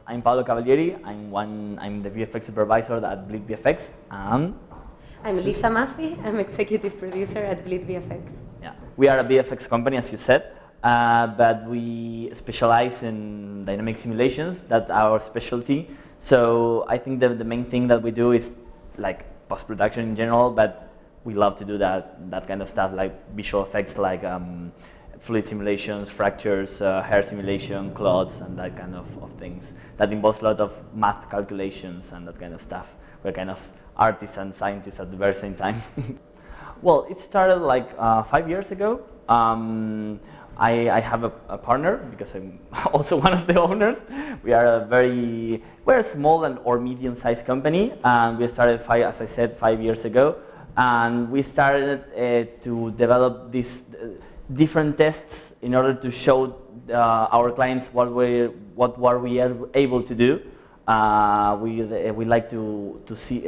I'm Paolo Cavalieri. I'm the VFX Supervisor at Bleed VFX, and I'm Lisa Maffi. I'm Executive Producer at Bleed VFX. Yeah, we are a VFX company, as you said, but we specialize in dynamic simulations. That's our specialty. So I think that the main thing that we do is like post-production in general, but we love to do that kind of stuff, like visual effects, like fluid simulations, fractures, hair simulation, clots, and that kind of things. That involves a lot of math calculations and that kind of stuff. We're kind of artists and scientists at the very same time. Well, it started like 5 years ago. I have a partner because I'm also one of the owners. We are we're a small or medium-sized company, and we started, as I said, 5 years ago. And we started to develop these different tests in order to show our clients what we are able to do. We like to see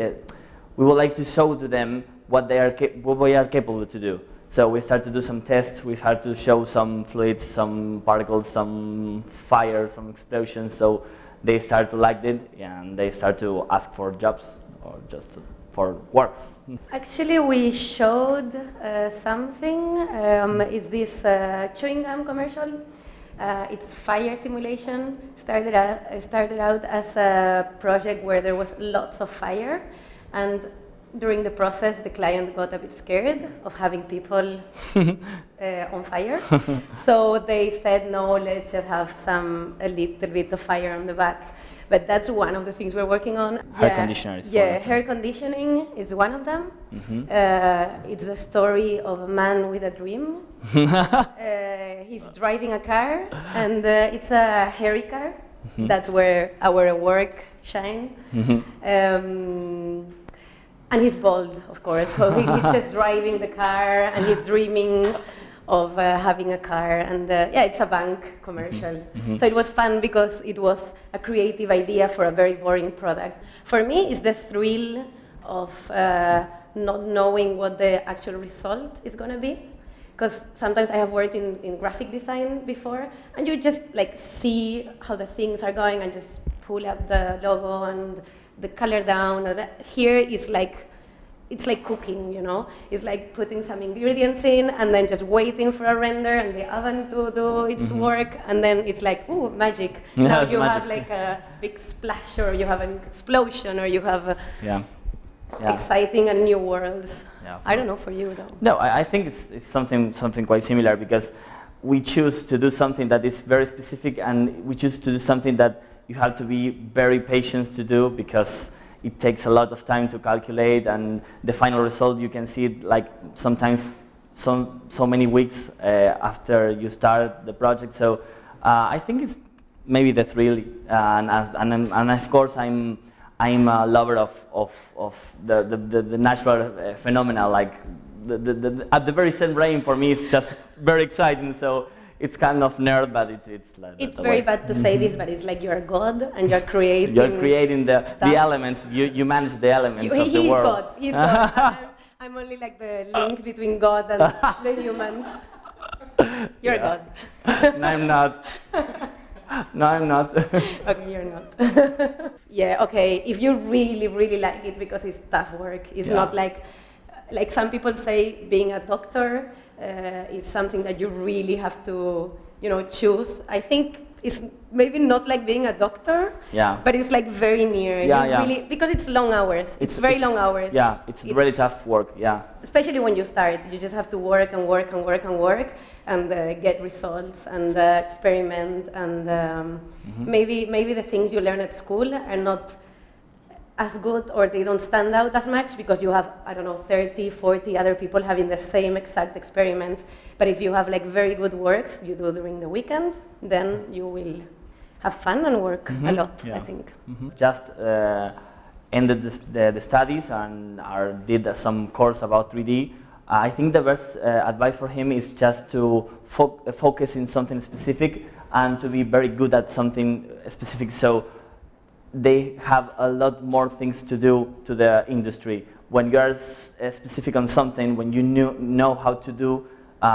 we would like to show to them what we are capable to do. So we start to do some tests. We had to show some fluids, some particles, some fire, some explosions. So they start to like it, and they start to ask for jobs or just for works. Actually, we showed something. Is this chewing gum commercial? It's fire simulation. Started out as a project where there was lots of fire, and during the process, the client got a bit scared of having people on fire. So they said, no, let's just have a little bit of fire on the back. But that's one of the things we're working on. Hair conditioner is one of them. Hair conditioning is one of them. Mm-hmm. It's the story of a man with a dream. He's driving a car, and it's a hairy car. Mm-hmm. That's where our work shines. Mm-hmm. And he's bald, of course, so he's just driving the car, and he's dreaming of having a car, and yeah, it's a bank commercial. Mm-hmm. So it was fun because it was a creative idea for a very boring product. For me, it's the thrill of not knowing what the actual result is going to be. Because sometimes I have worked in graphic design before, and you just like see how the things are going and just pull up the logo and the color down. Here it's like cooking, you know. It's like putting some ingredients in and then just waiting for a render and the oven to do its work, and then it's like, ooh, magic. Now you have like a big splash, or you have an explosion, or you have exciting and new worlds. Yeah, I don't know for you though. No, I think it's something quite similar, because we choose to do something that is very specific, and we choose to do something that you have to be very patient to do, because it takes a lot of time to calculate, and the final result you can see it like sometimes so many weeks after you start the project. So I think it's maybe the thrill, and of course I'm a lover of the natural phenomena. Like at the very same brain, for me it's just very exciting. So it's kind of nerd, but it's like it's very bad to say this, but it's like you're a god and you're creating. You're creating the elements. You manage the elements of the world. He's God. I'm only like the link between God and the humans. You're God. No, I'm not. No, I'm not. Okay, you're not. Yeah. Okay. If you really like it because it's tough work, it's not like some people say being a doctor. Is something that you really have to, choose. I think it's maybe not like being a doctor, but it's like very near. Really, because it's long hours. It's very long hours. Yeah, it's really tough work. Yeah. Especially when you start, you just have to work and work and work and work and get results and experiment, and maybe the things you learn at school are not as good, or they don't stand out as much because you have, I don't know, 30, 40 other people having the same exact experiment. But if you have like very good works you do during the weekend, then you will have fun and work a lot, I think. Just ended the studies and did some course about 3D. I think the best advice for him is just to focus in something specific and to be very good at something specific. So they have a lot more things to do to the industry. When you are specific on something, when you know how to do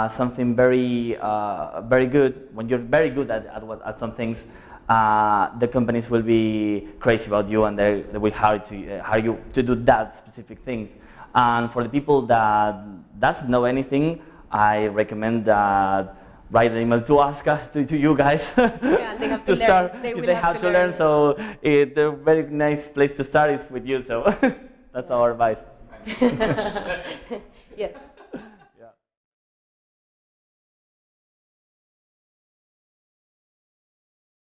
something very good, when you're very good at some things, the companies will be crazy about you, and they will hire you to do that specific things. And for the people that doesn't know anything, I recommend that write an email to us, to you guys. Yeah, they have to learn. Start. They have to learn. So the very nice place to start is with you. So that's our advice. Yes.